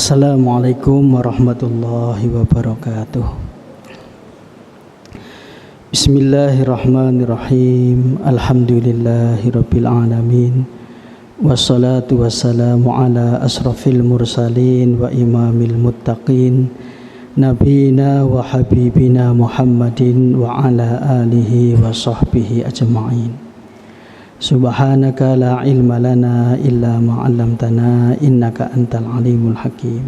Assalamualaikum warahmatullahi wabarakatuh. Bismillahirrahmanirrahim. Alhamdulillahirabbil alamin. Wassalatu wassalamu ala asrafil mursalin wa imamil muttaqin nabiyina wa habibina Muhammadin wa ala alihi wa sahbihi ajma'in. Subhanaka la ilma lana illa ma 'allamtana innaka antal alimul hakim.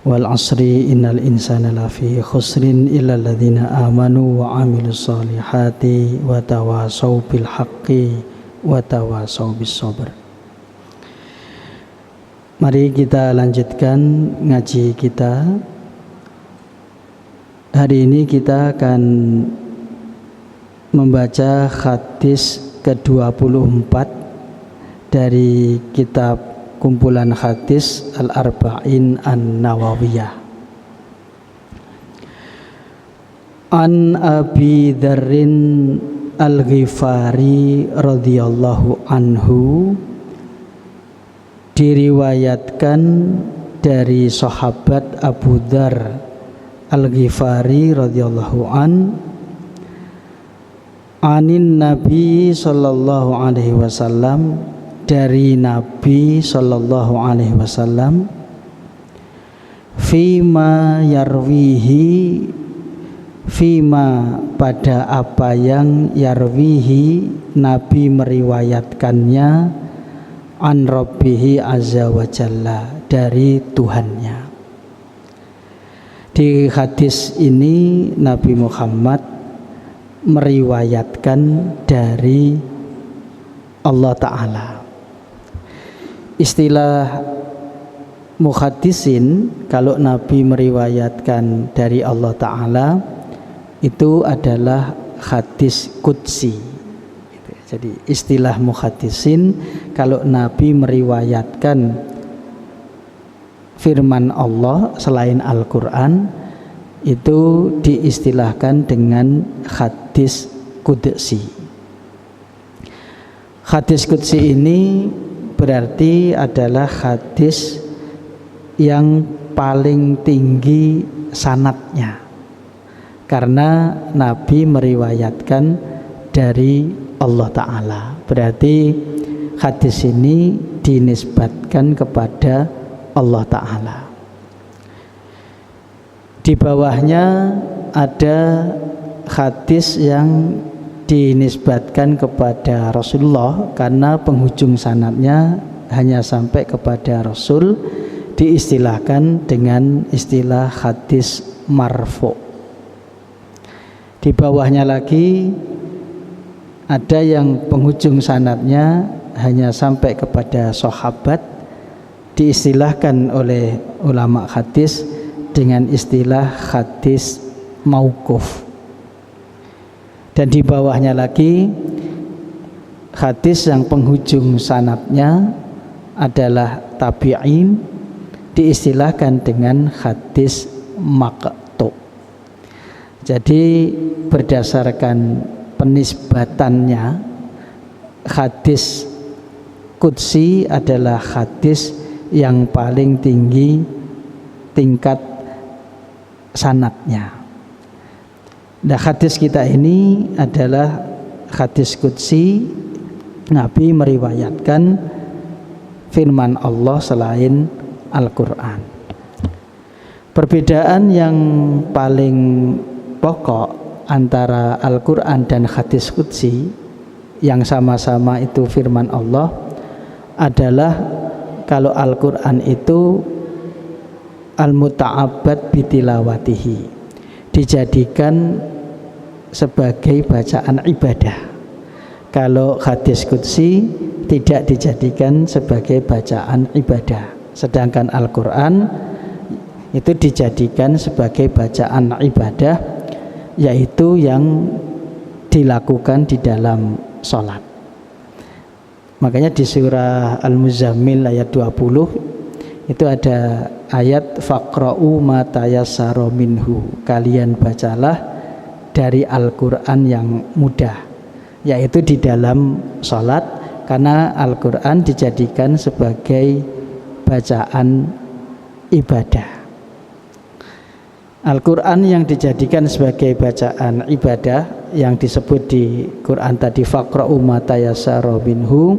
Wal 'asri innal insana lafi khusrin illa alladzina amanu wa 'amilus solihati wa tawasaw bil haqqi wa tawasaw bis sabr. Mari kita lanjutkan ngaji kita. Hari ini kita akan membaca hadis ke-24 dari kitab kumpulan hadis Al-Arba'in An-Nawawiyah. An Abi Dzarrin Al-Ghifari radhiyallahu anhu, diriwayatkan dari sahabat Abu Dzar Al-Ghifari radhiyallahu anin Nabi sallallahu alaihi wasallam, dari Nabi sallallahu alaihi wasallam, fima yarwihi, fima pada apa yang yarwihi Nabi meriwayatkannya, an rabbihi azza wa jalla, dari Tuhannya. Di hadis ini Nabi Muhammad meriwayatkan dari Allah Ta'ala. Istilah muhaddisin, kalau Nabi meriwayatkan dari Allah Ta'ala, itu adalah hadis qudsi. Jadi istilah muhaddisin, kalau Nabi meriwayatkan firman Allah selain Al-Quran, itu diistilahkan dengan hadis qudsi. Hadis qudsi ini berarti adalah hadis yang paling tinggi sanadnya, karena Nabi meriwayatkan dari Allah Ta'ala. Berarti hadis ini dinisbatkan kepada Allah Ta'ala. Di bawahnya ada hadis yang dinisbatkan kepada Rasulullah, karena penghujung sanadnya hanya sampai kepada Rasul, diistilahkan dengan istilah hadis marfu. Di bawahnya lagi ada yang penghujung sanadnya hanya sampai kepada sahabat, diistilahkan oleh ulama hadis dengan istilah hadis mauquf. Dan di bawahnya lagi hadis yang penghujung sanadnya adalah tabi'in, diistilahkan dengan hadis maqtu. Jadi berdasarkan penisbatannya, hadis qudsi adalah hadis yang paling tinggi tingkat sanadnya. Nah, hadis kita ini adalah hadis qudsi. Nabi meriwayatkan firman Allah selain Al-Quran. Perbedaan yang paling pokok antara Al-Quran dan hadis qudsi yang sama-sama itu firman Allah adalah kalau Al-Quran itu al-muta'abbad bitilawatihi, dijadikan sebagai bacaan ibadah. Kalau hadis qudsi tidak dijadikan sebagai bacaan ibadah, sedangkan Al-Quran itu dijadikan sebagai bacaan ibadah, yaitu yang dilakukan di dalam sholat. Makanya di surah Al-Muzammil ayat 20 itu ada ayat faqra'u ma tayassara minhu, kalian bacalah dari Al-Quran yang mudah, yaitu di dalam sholat, karena Al-Quran dijadikan sebagai bacaan ibadah. Al-Quran yang dijadikan sebagai bacaan ibadah yang disebut di Quran tadi faqra'u ma tayassara minhu,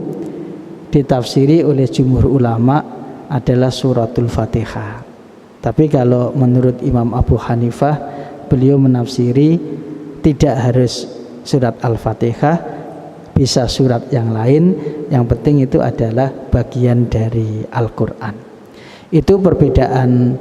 ditafsiri oleh jumhur ulama adalah suratul Fatihah. Tapi kalau menurut Imam Abu Hanifah, beliau menafsiri tidak harus surat Al-Fatihah, bisa surat yang lain, yang penting itu adalah bagian dari Al-Quran. Itu perbedaan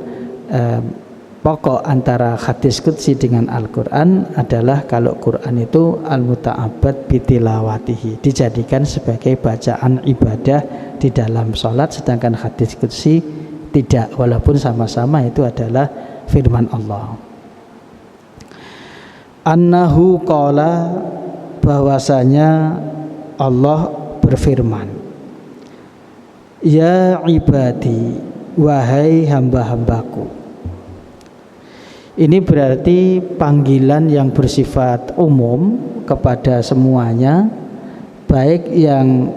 pokok antara hadis qudsi dengan Al-Quran adalah kalau Quran itu al-muta'abbad bitilawatihi, dijadikan sebagai bacaan ibadah di dalam sholat, sedangkan hadis qudsi tidak, walaupun sama-sama itu adalah firman Allah. Annahu qala, bahwasanya Allah berfirman, ya ibadi, wahai hamba-hambaku. Ini berarti panggilan yang bersifat umum kepada semuanya, baik yang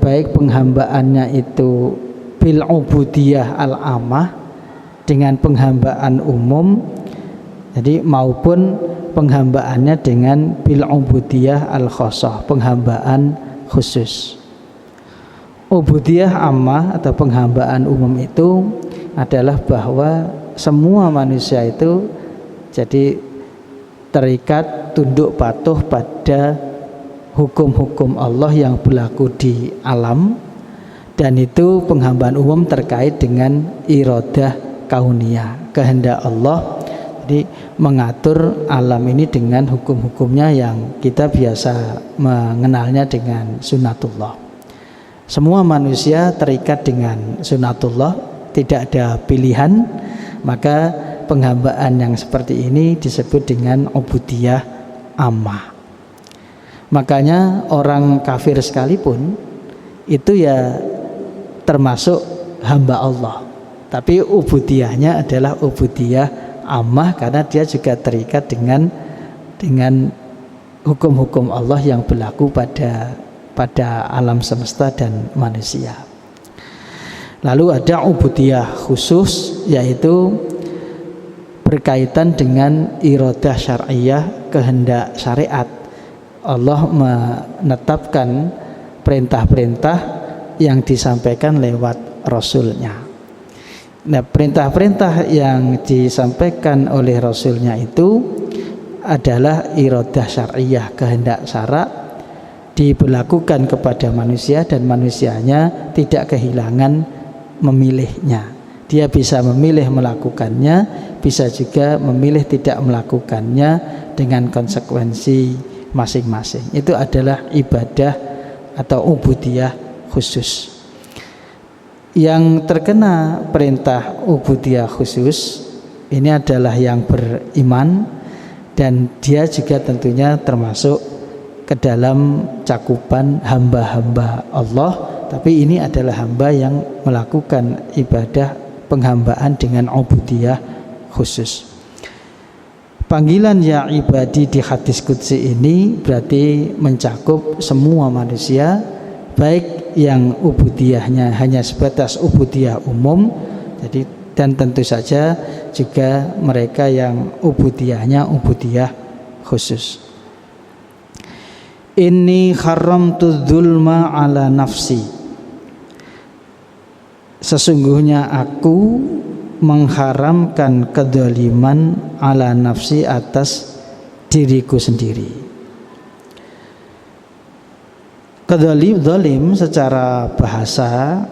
baik penghambaannya itu bil ubudiyah al-amah, dengan penghambaan umum, jadi maupun penghambaannya dengan bil ubudiyah al-khosoh, penghambaan khusus. Ubudiyah ammah atau penghambaan umum itu adalah bahwa semua manusia itu jadi terikat tunduk patuh pada hukum-hukum Allah yang berlaku di alam, dan itu penghambaan umum terkait dengan iradah kauniyah, kehendak Allah. Jadi mengatur alam ini dengan hukum-hukumnya yang kita biasa mengenalnya dengan sunatullah. Semua manusia terikat dengan sunatullah, tidak ada pilihan. Maka penghambaan yang seperti ini disebut dengan ubudiyah ammah. Makanya orang kafir sekalipun itu ya termasuk hamba Allah, tapi ubudiyahnya adalah ubudiyah ammah karena dia juga terikat dengan hukum-hukum Allah yang berlaku pada alam semesta dan manusia. Lalu ada ubudiyah khusus, yaitu berkaitan dengan iradah syar'iyah, kehendak syariat. Allah menetapkan perintah-perintah yang disampaikan lewat Rasulnya. Nah, perintah-perintah yang disampaikan oleh Rasulnya itu adalah iradah syar'iyah, kehendak syarak, diberlakukan kepada manusia dan manusianya tidak kehilangan memilihnya. Dia bisa memilih melakukannya, bisa juga memilih tidak melakukannya dengan konsekuensi masing-masing. Itu adalah ibadah atau ubudiyah khusus. Yang terkena perintah ubudiyah khusus ini adalah yang beriman, dan dia juga tentunya termasuk ke dalam cakupan hamba-hamba Allah. Tapi ini adalah hamba yang melakukan ibadah penghambaan dengan ubudiyah khusus. Panggilan ya ibadi di hadis qudsi ini berarti mencakup semua manusia, baik yang ubudiyahnya hanya sebatas ubudiyah umum, jadi, dan tentu saja juga mereka yang ubudiyahnya ubudiyah khusus. Inni haramtu dzulma ala nafsi, sesungguhnya aku mengharamkan kedzaliman ala nafsi, atas diriku sendiri. Zalim secara bahasa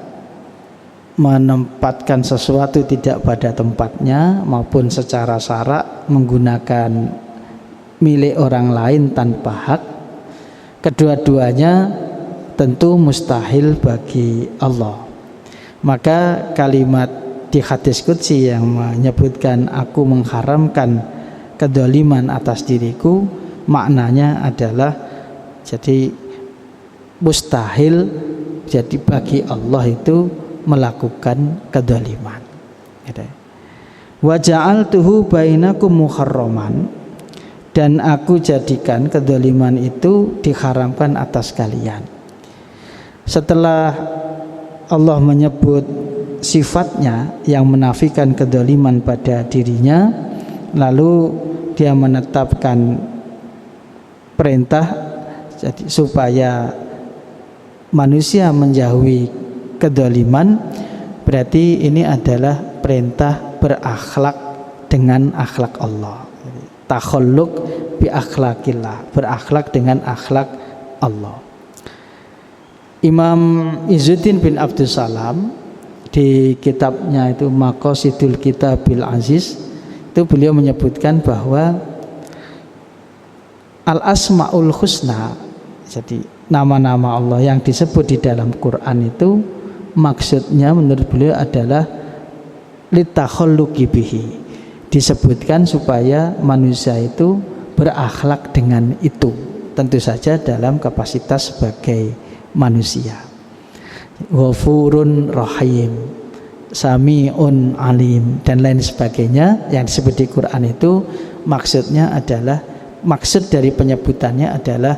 menempatkan sesuatu tidak pada tempatnya, maupun secara syarak menggunakan milik orang lain tanpa hak. Kedua-duanya tentu mustahil bagi Allah. Maka kalimat di hadis qudsi yang menyebutkan aku mengharamkan kedzaliman atas diriku, maknanya adalah jadi mustahil jadi bagi Allah itu melakukan kedzaliman. Wa ja'altuhu bainakum muharraman, dan aku jadikan kedzaliman itu diharamkan atas kalian. Setelah Allah menyebut sifatnya yang menafikan kedzaliman pada dirinya, lalu dia menetapkan perintah jadi supaya manusia menjauhi kedzaliman, berarti ini adalah perintah berakhlak dengan akhlak Allah. Takhalluk bi akhlakillah, berakhlak dengan akhlak Allah. Imam Izzuddin bin Abdul Salam di kitabnya itu Maqasidul Kitabil Aziz itu beliau menyebutkan bahwa al-asmaul husna, jadi nama-nama Allah yang disebut di dalam Quran itu maksudnya menurut beliau adalah litakhalluqi bihi, disebutkan supaya manusia itu berakhlak dengan itu, tentu saja dalam kapasitas sebagai manusia. Ghafurun rahim, sami'un alim, dan lain sebagainya yang disebut di Quran itu maksudnya adalah, maksud dari penyebutannya adalah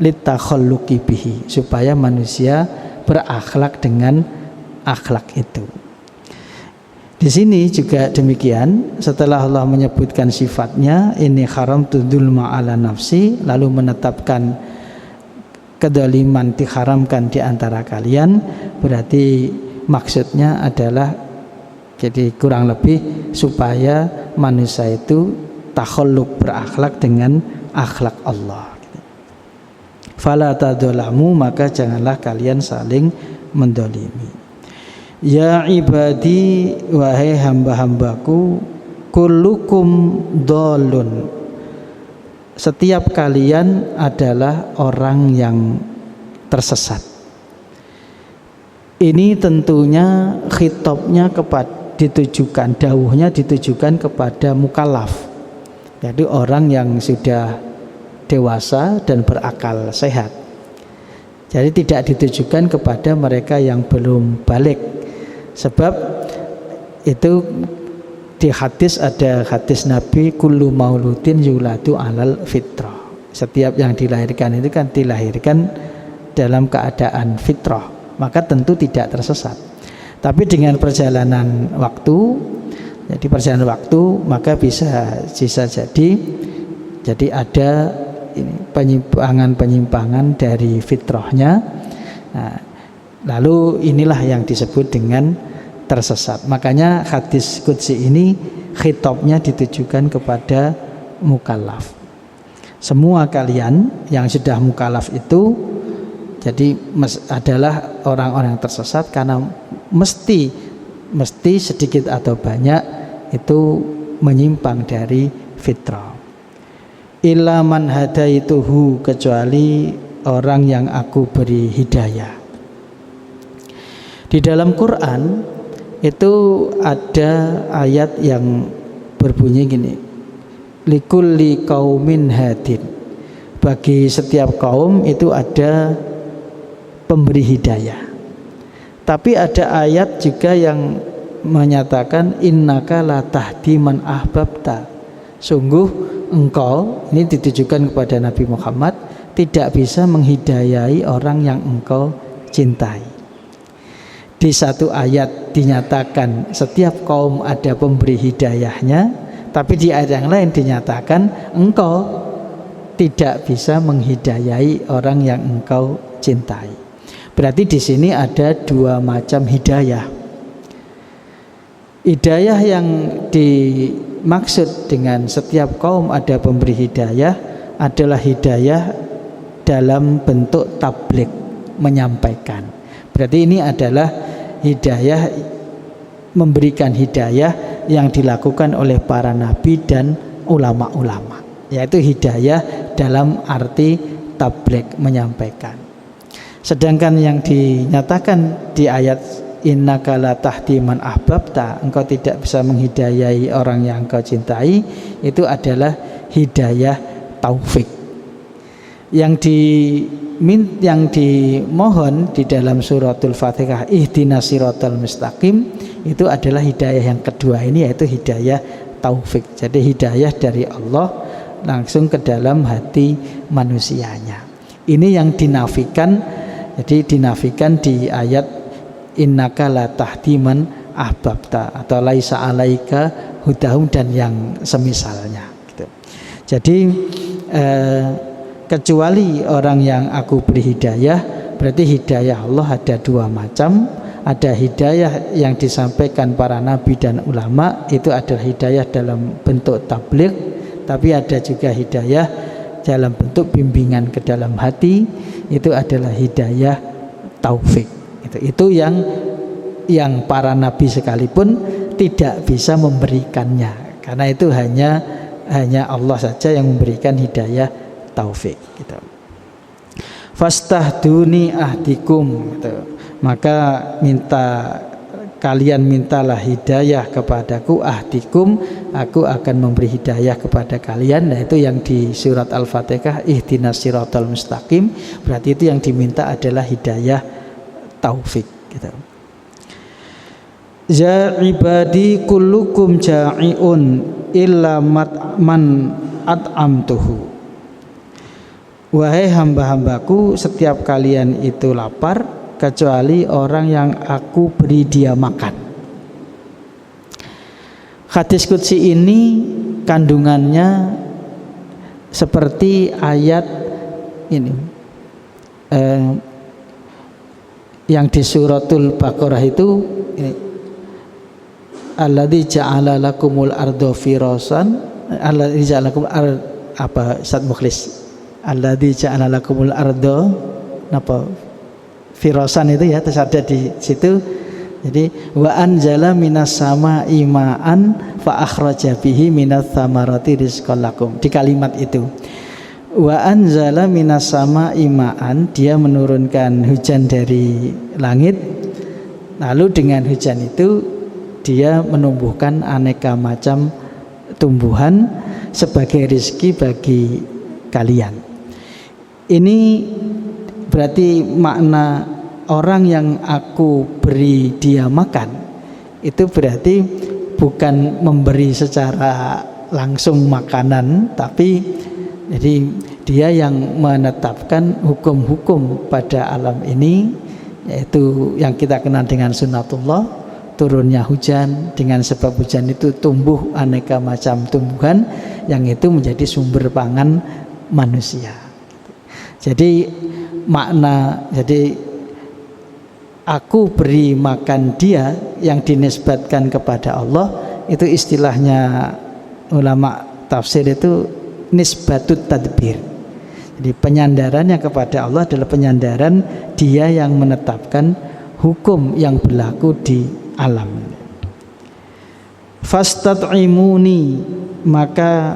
litakhalluqi bihi, supaya manusia berakhlak dengan akhlak itu. Di sini juga demikian, setelah Allah menyebutkan sifatnya ini haramtu dzulma ala nafsi, lalu menetapkan kedzaliman diharamkan di antara kalian, berarti maksudnya adalah jadi kurang lebih supaya manusia itu takhalluk, berakhlak dengan akhlak Allah. Fala tadzalamu, maka janganlah kalian saling mendolimi. Ya ibadi, wahai hamba-hambaku, kullukum dhalun, setiap kalian adalah orang yang tersesat. Ini tentunya khitabnya ditujukan, dawuhnya ditujukan kepada mukallaf, jadi orang yang sudah dewasa dan berakal sehat. Jadi tidak ditujukan kepada mereka yang belum balik, sebab itu di hadis ada hadis Nabi, kullu mauludin yuladu alal fitrah, setiap yang dilahirkan itu kan dilahirkan dalam keadaan fitrah, maka tentu tidak tersesat. Tapi dengan perjalanan waktu, jadi perjalanan waktu, maka bisa jadi ada penyimpangan dari fitrahnya. Nah, lalu inilah yang disebut dengan tersesat. Makanya hadis qudsi ini khitabnya ditujukan kepada mukallaf. Semua kalian yang sudah mukallaf itu jadi adalah orang-orang yang tersesat, karena mesti sedikit atau banyak itu menyimpang dari fitrah. Illa man hadaituhu, kecuali orang yang aku beri hidayah. Di dalam Quran itu ada ayat yang berbunyi gini, likulli qaumin hadin, bagi setiap kaum itu ada pemberi hidayah. Tapi ada ayat juga yang menyatakan innaka la tahdi man ahbabta, sungguh engkau, ini ditujukan kepada Nabi Muhammad, tidak bisa menghidayai orang yang engkau cintai. Di satu ayat dinyatakan setiap kaum ada pemberi hidayahnya, tapi di ayat yang lain dinyatakan engkau tidak bisa menghidayai orang yang engkau cintai. Berarti di sini ada dua macam hidayah. Hidayah yang dimaksud dengan setiap kaum ada pemberi hidayah adalah hidayah dalam bentuk tabligh, menyampaikan. Berarti ini adalah hidayah, memberikan hidayah yang dilakukan oleh para nabi dan ulama-ulama, yaitu hidayah dalam arti tabligh, menyampaikan. Sedangkan yang dinyatakan di ayat innaka la tahdi man ahbabta, engkau tidak bisa menghidayai orang yang engkau cintai, itu adalah hidayah taufik. Yang dimohon di dalam suratul Fatihah ihdinas siratal mustaqim, itu adalah hidayah yang kedua ini, yaitu hidayah taufik. Jadi hidayah dari Allah langsung ke dalam hati manusianya. Ini yang dinafikan, jadi dinafikan di ayat innaka la tahdi man ahbabta atau laisa alaika hudahum dan yang semisalnya gitu. Jadi kecuali orang yang aku beri hidayah, berarti hidayah Allah ada dua macam. Ada hidayah yang disampaikan para nabi dan ulama, itu adalah hidayah dalam bentuk tabligh, tapi ada juga hidayah dalam bentuk bimbingan ke dalam hati, itu adalah hidayah taufik. Itu yang para nabi sekalipun tidak bisa memberikannya, karena itu hanya Allah saja yang memberikan hidayah taufik gitu. Fastahduni ahdikum gitu. Maka kalian mintalah hidayah kepadaku, ahdikum, aku akan memberi hidayah kepada kalian. Nah itu yang di surat Al-Fatihah, ihdinas siratal mustaqim, berarti itu yang diminta adalah hidayah taufik gitu. Ya ibadi kullukum ja'iun illa man at'amtuhu. Wahai hamba-hambaku, setiap kalian itu lapar kecuali orang yang aku beri dia makan. Hadis qudsi ini kandungannya seperti ayat ini yang di suratul Baqarah itu, alladzi ja'ala lakumul arda firasan, alladzi ja'ala lakumul Ustaz Mukhlis, alladzi ja'ala lakumul arda firasan itu ya, terus ada di situ. Jadi wa anzala minas sama'i ma'an fa akhraja bihi minats tsamarati rizqan lakum. Di kalimat itu wa anzala minas sama'i ma'an, dia menurunkan hujan dari langit, lalu dengan hujan itu dia menumbuhkan aneka macam tumbuhan sebagai rizki bagi kalian. Ini berarti makna orang yang aku beri dia makan itu berarti bukan memberi secara langsung makanan, tapi jadi dia yang menetapkan hukum-hukum pada alam ini, yaitu yang kita kenal dengan sunatullah, turunnya hujan, dengan sebab hujan itu tumbuh aneka macam tumbuhan yang itu menjadi sumber pangan manusia. Jadi jadi aku beri makan dia yang dinisbatkan kepada Allah, itu istilahnya ulama tafsir itu nisbatut tadbir. Jadi penyandarannya kepada Allah adalah penyandaran dia yang menetapkan hukum yang berlaku di alam. Fastat'imuni, maka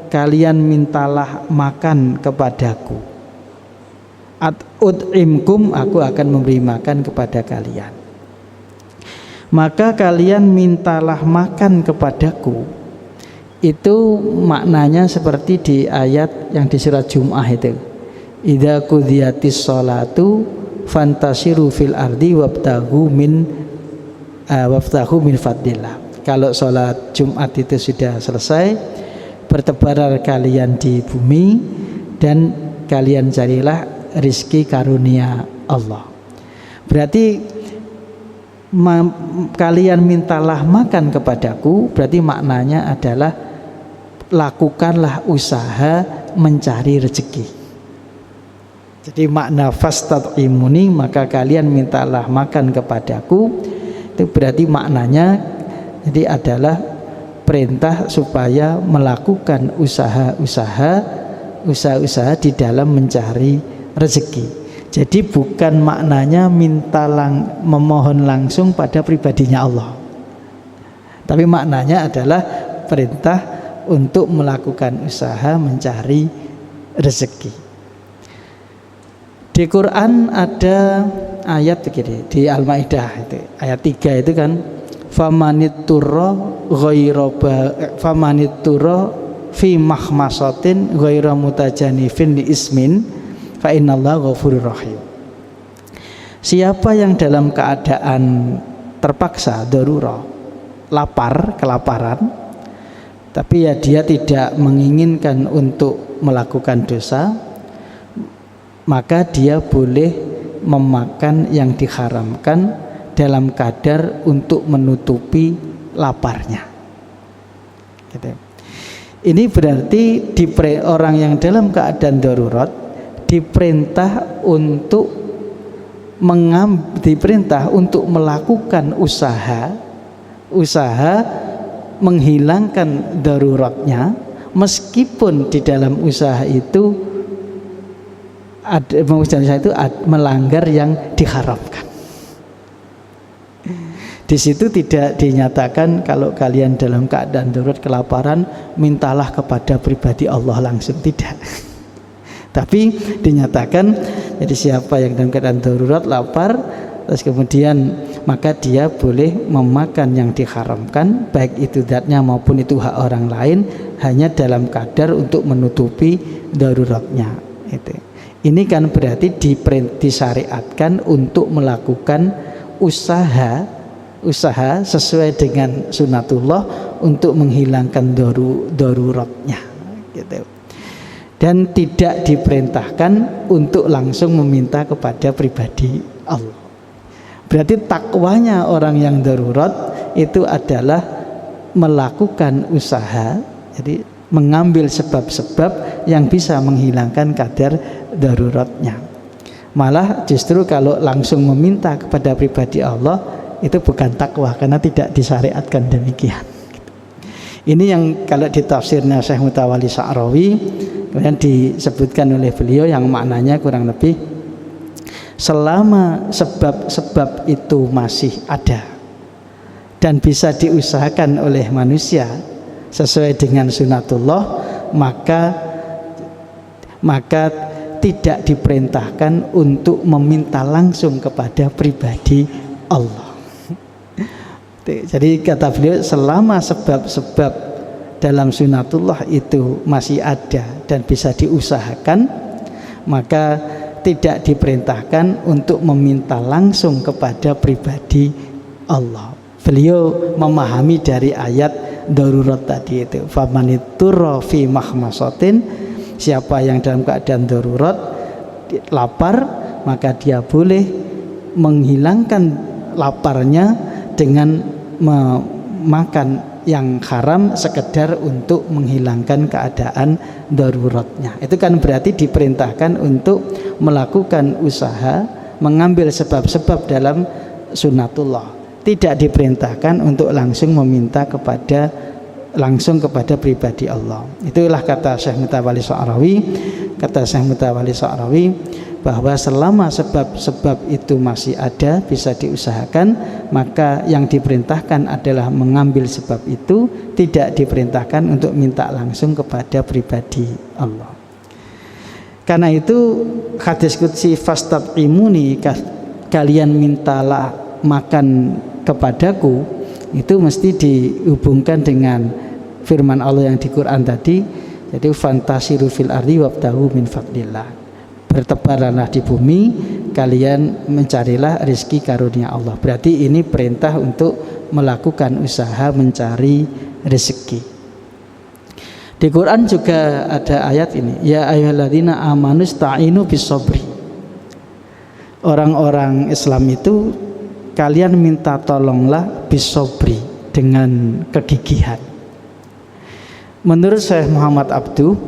kalian mintalah makan kepadaku. Ut'imkum, aku akan memberi makan kepada kalian. Maka kalian mintalah makan kepadaku, itu maknanya seperti di ayat yang di surat Jum'ah itu, idza qudiyatis sholatu fantasiru fil ardi wabtaghu min fadlillah. Kalau sholat Jumat itu sudah selesai, bertebaran kalian di bumi dan kalian carilah rizki karunia Allah. Berarti kalian mintalah makan kepadaku, berarti maknanya adalah lakukanlah usaha mencari rezeki. Jadi makna fastat'imuni, maka kalian mintalah makan kepadaku, itu berarti maknanya jadi adalah perintah supaya melakukan usaha-usaha di dalam mencari rezeki. Jadi bukan maknanya memohon langsung pada pribadinya Allah, tapi maknanya adalah perintah untuk melakukan usaha mencari rezeki. Di Quran ada ayat begini, di Al-Maidah itu ayat 3 itu kan, famanitturra fi mahmasatin ghaira mutajanifin li ismin fa innallaha ghafurur rahim. Siapa yang dalam keadaan terpaksa darurah, kelaparan, tapi ya dia tidak menginginkan untuk melakukan dosa, maka dia boleh memakan yang diharamkan dalam kadar untuk menutupi laparnya. Gitu. Ini berarti orang yang dalam keadaan darurat diperintah untuk melakukan usaha menghilangkan daruratnya, meskipun di dalam usaha itu melanggar yang diharamkan. Di situ tidak dinyatakan kalau kalian dalam keadaan darurat kelaparan mintalah kepada pribadi Allah langsung, tidak. Tapi dinyatakan jadi siapa yang dalam keadaan darurat lapar terus kemudian maka dia boleh memakan yang diharamkan, baik itu zatnya maupun itu hak orang lain, hanya dalam kadar untuk menutupi daruratnya. Ini kan berarti disyariatkan untuk melakukan usaha sesuai dengan sunatullah untuk menghilangkan daruratnya, gitu. Dan tidak diperintahkan untuk langsung meminta kepada pribadi Allah. Berarti takwanya orang yang darurat itu adalah melakukan usaha, jadi mengambil sebab-sebab yang bisa menghilangkan kadar daruratnya. Malah justru kalau langsung meminta kepada pribadi Allah itu bukan takwa, karena tidak disyariatkan demikian. Ini yang kalau di tafsirnya Syekh Mutawalli Sya'rawi kemudian disebutkan oleh beliau yang maknanya kurang lebih selama sebab-sebab itu masih ada dan bisa diusahakan oleh manusia sesuai dengan sunatullah, maka tidak diperintahkan untuk meminta langsung kepada pribadi Allah. Jadi kata beliau, selama sebab-sebab dalam sunatullah itu masih ada dan bisa diusahakan, maka tidak diperintahkan untuk meminta langsung kepada pribadi Allah. Beliau memahami dari ayat darurat tadi itu, famaniturra fi mahmasatin, siapa yang dalam keadaan darurat lapar, maka dia boleh menghilangkan laparnya dengan memakan yang haram sekedar untuk menghilangkan keadaan daruratnya. Itu kan berarti diperintahkan untuk melakukan usaha mengambil sebab-sebab dalam sunatullah. Tidak diperintahkan untuk langsung meminta kepada pribadi Allah. Itulah kata Syekh Mutawalli Sya'rawi, bahwa selama sebab-sebab itu masih ada bisa diusahakan, maka yang diperintahkan adalah mengambil sebab itu, tidak diperintahkan untuk minta langsung kepada pribadi Allah. Karena itu hadis qudsi fastab'imuni, kalian mintalah makan kepadaku, itu mesti dihubungkan dengan firman Allah yang di Quran tadi, jadi fantasiru fil ardi wabtahu min fadlillah, bertebaranlah di bumi, kalian mencarilah rezeki karunia Allah. Berarti ini perintah untuk melakukan usaha mencari rezeki. Di Quran juga ada ayat ini, ya ayyuhalladzina amanu sta'inu bis-sabri. Orang-orang Islam itu kalian minta tolonglah bis-sabri, dengan kegigihan. Menurut Syekh Muhammad Abduh,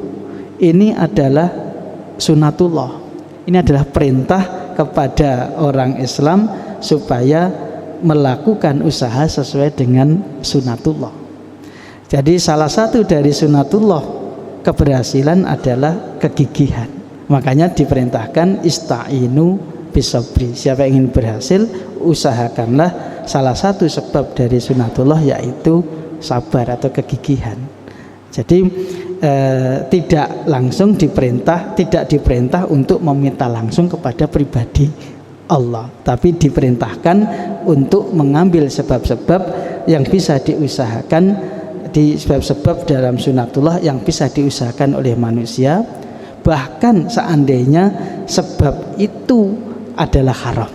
ini adalah sunatullah. Ini adalah perintah kepada orang Islam supaya melakukan usaha sesuai dengan sunatullah. Jadi salah satu dari sunatullah keberhasilan adalah kegigihan. Makanya diperintahkan ista'inu bisabri. Siapa yang ingin berhasil, usahakanlah salah satu sebab dari sunatullah, yaitu sabar atau kegigihan. Jadi tidak diperintah untuk meminta langsung kepada pribadi Allah, tapi diperintahkan untuk mengambil sebab-sebab yang bisa diusahakan, di sebab-sebab dalam sunatullah yang bisa diusahakan oleh manusia, bahkan seandainya sebab itu adalah haram.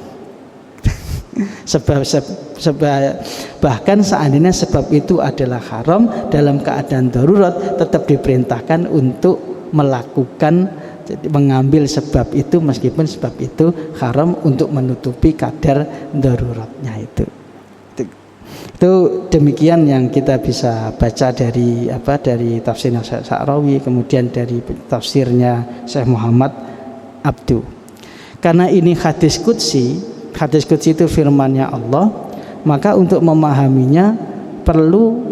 Bahkan seandainya sebab itu adalah haram, dalam keadaan darurat tetap diperintahkan untuk melakukan Jadi mengambil sebab itu meskipun sebab itu haram untuk menutupi kadar daruratnya itu. Itu demikian yang kita bisa baca dari tafsirnya Syekh Sa'rawi, kemudian dari tafsirnya Syekh Muhammad Abdu. Karena ini hadis qudsi itu firman-Nya Allah, maka untuk memahaminya perlu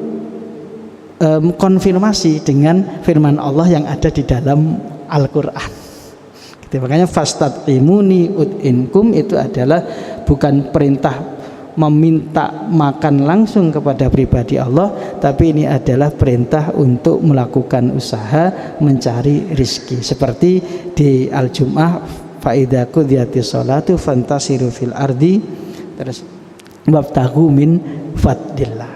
konfirmasi dengan firman Allah yang ada di dalam Al-Qur'an. Gitu, makanya fastaqimuni ud'inkum itu adalah bukan perintah meminta makan langsung kepada pribadi Allah, tapi ini adalah perintah untuk melakukan usaha mencari rizki, seperti di Al-Jum'ah fa idza qudiyatis sholatu fantasiru fil ardi terus wabtaghu min fadlillah.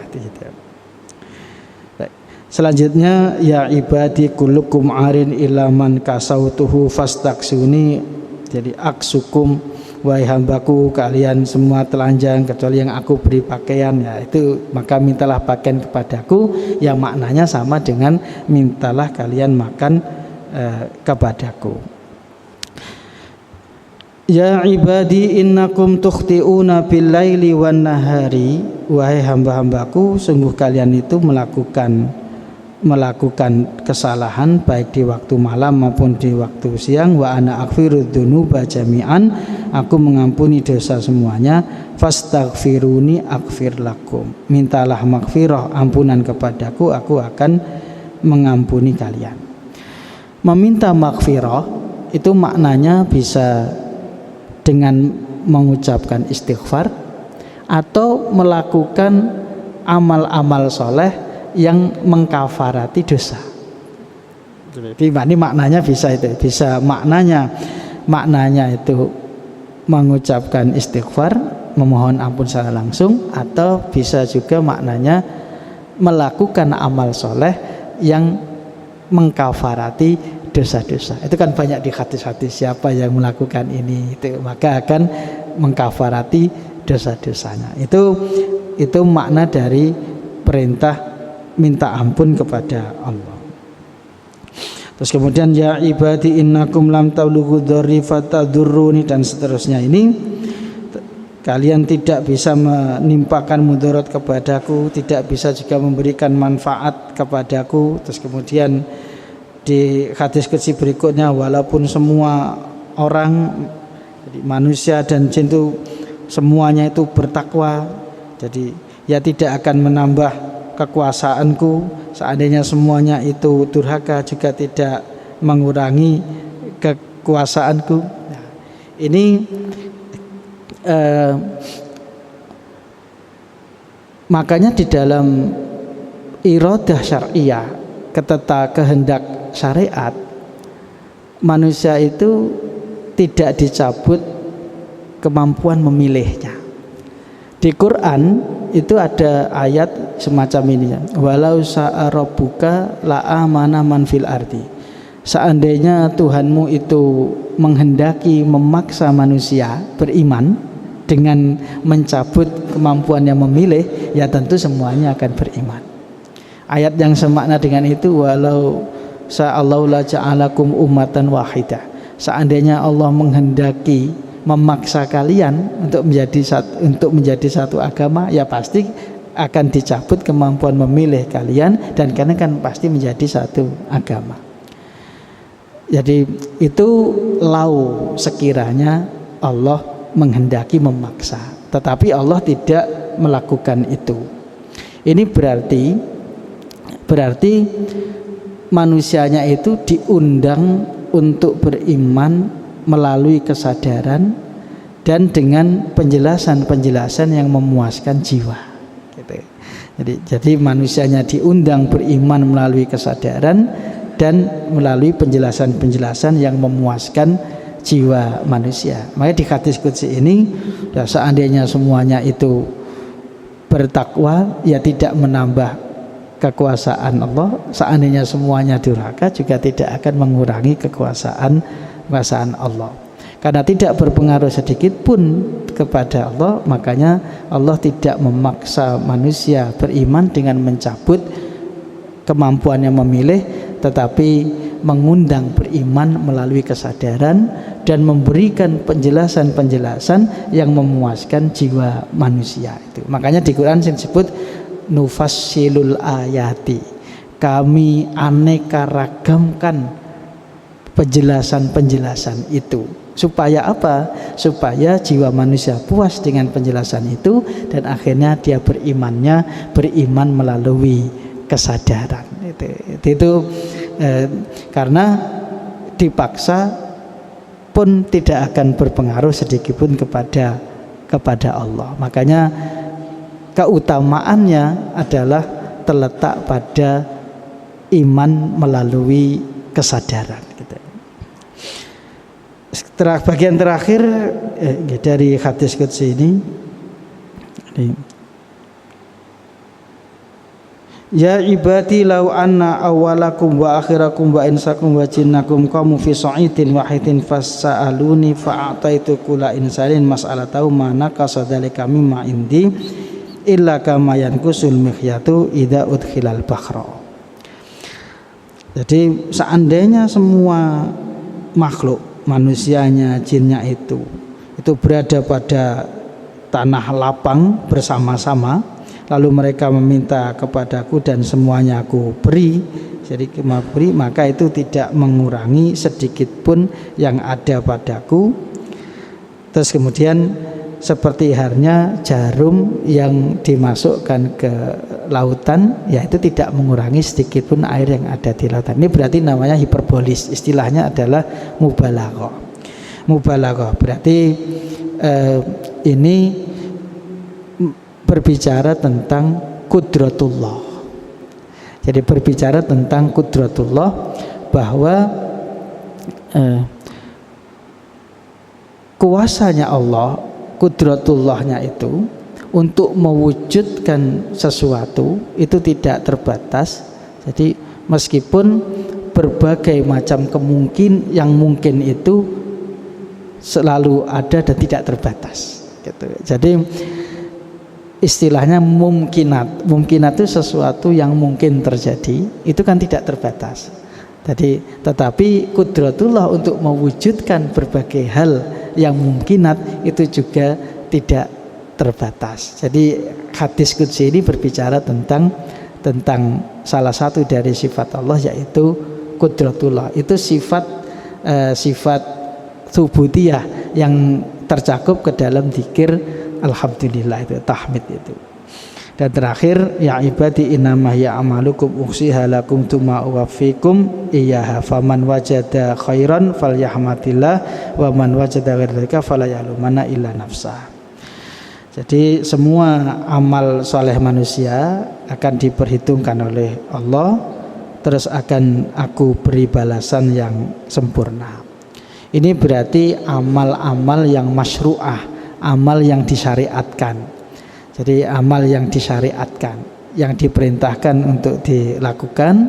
Selanjutnya ya ibadi kullukum arin ila man kasautuhu fastaksuni. Jadi aksukum, wahai hambaku kalian semua telanjang kecuali yang aku beri pakaian, ya itu maka mintalah pakaian kepadaku, yang maknanya sama dengan mintalah kalian makan kepadaku. Ya ibadi innakum tukhti'una bil laili wan nahari, wahai hamba-hambaku sungguh kalian itu melakukan kesalahan baik di waktu malam maupun di waktu siang. Wa ana aghfirudz dzunuba jami'an, aku mengampuni dosa semuanya. Fastaghfiruni aghfir lakum, mintalah maghfirah, ampunan kepadaku, aku akan mengampuni kalian. Meminta maghfirah itu maknanya bisa dengan mengucapkan istighfar atau melakukan amal-amal soleh yang mengkafarati dosa. Jadi ini maknanya bisa itu, bisa maknanya itu mengucapkan istighfar, memohon ampun secara langsung, atau bisa juga maknanya melakukan amal soleh yang mengkafarati dosa-dosa. Itu kan banyak di hadis-hadis, siapa yang melakukan ini itu maka akan mengkafarati dosa-dosanya. Itu makna dari perintah minta ampun kepada Allah. Terus kemudian ya ibadi innakum lam tablughu dzarri fatadurruni, dan seterusnya. Ini kalian tidak bisa menimpakan mudarat kepadaku, tidak bisa juga memberikan manfaat kepadaku. Terus kemudian di hadis qudsi berikutnya, walaupun semua orang, jadi manusia dan jin itu semuanya itu bertakwa, jadi ya tidak akan menambah kekuasaanku. Seandainya semuanya itu durhaka juga tidak mengurangi kekuasaanku. Nah, ini makanya di dalam iradah syariah, kehendak syariat, manusia itu tidak dicabut kemampuan memilihnya. Di Quran itu ada ayat semacam ini, walau sa'a rabbuka la'amana man fil ardi. Seandainya Tuhanmu itu menghendaki memaksa manusia beriman dengan mencabut kemampuannya memilih, ya tentu semuanya akan beriman. Ayat yang semakna dengan itu, walau sa'allahu la ja'alakum ummatan wahidah. Seandainya Allah menghendaki memaksa kalian untuk menjadi satu agama, ya pasti akan dicabut kemampuan memilih kalian, dan kalian kan pasti menjadi satu agama. Jadi itu lau sekiranya Allah menghendaki memaksa, tetapi Allah tidak melakukan itu. Ini berarti manusianya itu diundang untuk beriman melalui kesadaran dan dengan penjelasan-penjelasan yang memuaskan jiwa. Gitu. Jadi manusianya diundang beriman melalui kesadaran dan melalui penjelasan-penjelasan yang memuaskan jiwa manusia. Makanya di hadis qudsi ini, ya, seandainya semuanya itu bertakwa, ya tidak menambah kekuasaan Allah. Seandainya semuanya durhaka, juga tidak akan mengurangi kekuasaan Allah. Karena tidak berpengaruh sedikit pun kepada Allah, makanya Allah tidak memaksa manusia beriman dengan mencabut kemampuannya memilih, tetapi mengundang beriman melalui kesadaran dan memberikan penjelasan-penjelasan yang memuaskan jiwa manusia itu. Makanya di Quran disebut nufassilul ayati, kami aneka ragamkan penjelasan-penjelasan itu. Supaya apa? Supaya jiwa manusia puas dengan penjelasan itu dan akhirnya dia beriman melalui kesadaran. Itu karena dipaksa pun tidak akan berpengaruh sedikitpun kepada Allah. Makanya keutamaannya adalah terletak pada iman melalui kesadaran. Bagian terakhir dari hadis qudsi ini, ya ibadi law anna awwalakum wa akhirakum wa insakum wa jinnakum qamu fi sa'idin wahidin fas'aluni fa'ataitu kulla insanin mas'alatahu ma naqasa dzalika mimma indi illa kama yanqusul mikhyatu idza udkhilal bahra. Jadi seandainya semua makhluk, manusianya, jinnya itu berada pada tanah lapang bersama-sama, lalu mereka meminta kepadaku dan semuanya aku beri, jadi maka itu tidak mengurangi sedikit pun yang ada padaku. Terus kemudian seperti halnya jarum yang dimasukkan ke lautan, ya itu tidak mengurangi sedikit pun air yang ada di lautan. Ini berarti namanya hiperbolis, istilahnya adalah mubalaghah. Berarti ini berbicara tentang qudratullah. Jadi berbicara tentang qudratullah, bahwa kuasanya Allah, qudratullahnya itu untuk mewujudkan sesuatu itu tidak terbatas. Jadi meskipun berbagai macam yang mungkin itu selalu ada dan tidak terbatas gitu. Jadi istilahnya mungkinat itu sesuatu yang mungkin terjadi, itu kan tidak terbatas. Jadi tetapi qudratullah untuk mewujudkan berbagai hal yang mungkinat itu juga tidak terbatas. Jadi hadis qudsi ini berbicara tentang salah satu dari sifat Allah, yaitu qudratullah. Itu sifat tsubutiyah yang tercakup ke dalam dzikir alhamdulillah, itu tahmid itu. Dan terakhir, ya ibadi innama ya amalukum ukhsiha lakum tuma uwaffikum iyyaha faman wajada khairan falyahmadillah wa man wajada ghairaka fala yalumanna illa nafsah. Jadi semua amal soleh manusia akan diperhitungkan oleh Allah, terus akan aku beri balasan yang sempurna. Ini berarti amal-amal yang masyru'ah, amal yang disyariatkan. Jadi amal yang disyariatkan, yang diperintahkan untuk dilakukan.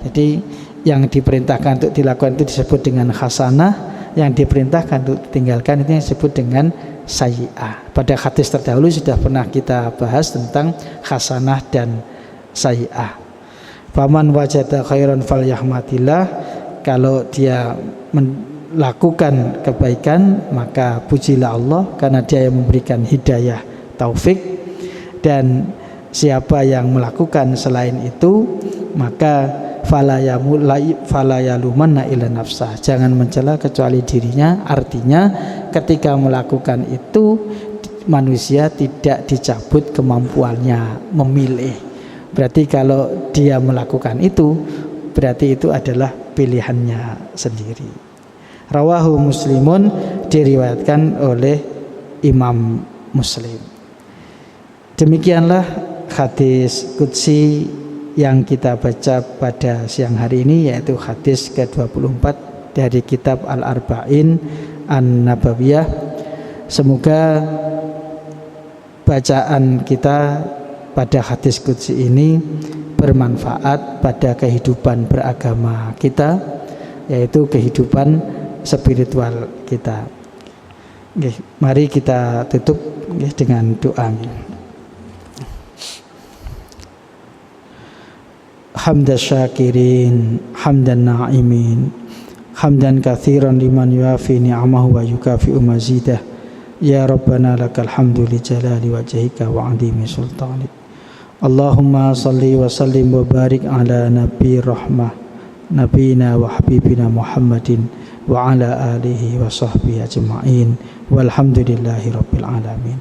Jadi yang diperintahkan untuk dilakukan itu disebut dengan hasanah, yang diperintahkan untuk ditinggalkan itu yang disebut dengan sayyi'ah. Pada hadis terdahulu sudah pernah kita bahas tentang hasanah dan sayyi'ah. Faman wajada khairan falyahmadillah, kalau dia melakukan kebaikan maka pujilah Allah karena dia yang memberikan hidayah taufik. Dan siapa yang melakukan selain itu maka falayalumanna illa nafsah, jangan mencela kecuali dirinya. Artinya ketika melakukan itu manusia tidak dicabut kemampuannya memilih. Berarti kalau dia melakukan itu berarti itu adalah pilihannya sendiri. Rawahu Muslimun, diriwayatkan oleh Imam Muslim. Demikianlah hadis qudsi yang kita baca pada siang hari ini, yaitu hadis ke-24 dari kitab Al-Arba'in An-Nabawiyah. Semoga bacaan kita pada hadis qudsi ini bermanfaat pada kehidupan beragama kita, yaitu kehidupan spiritual kita. Mari kita tutup dengan doa. hamdan syakirin hamdan na'imin hamdan katsiran liman yuafi ni'amahu wa yukafi'u mazidah. Ya Rabbana lakal hamdu li jalali wajhika wa 'azimi sultanik. Allahumma salli wa sallim wa barik ala nabi rahmah nabina wa habibina Muhammadin wa ala alihi wa sahbihi ajma'in walhamdulillahi rabbil alamin.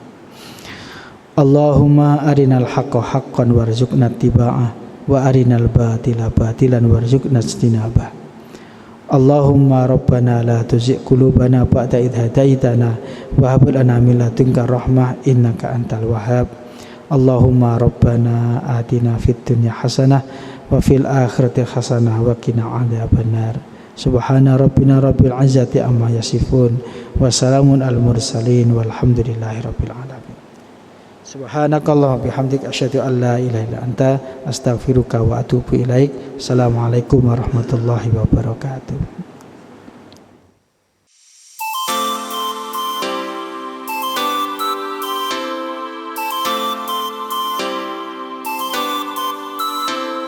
Allahumma arinal haqqa haqqan warzuqna ittiba'ah wa arinal batila batilan warzuqna ijtinabah. Allahumma rabbana la tuzigh qulubana ba'da idh hadaitana wa hab lana min ladunka rahmah innaka antal wahhab. Allahumma rabbana atina fid dunya hasanah wa fil akhirati hasanah wa qina adzabannar. Subhana rabbina rabbil izzati amma yasifun wa salamun al mursalin walhamdulillahi rabbil alamin. Subhanakallahumma bihamdika asyhadu an la ilaha illa anta astaghfiruka wa atubu ilaik. Assalamualaikum warahmatullahi wabarakatuh.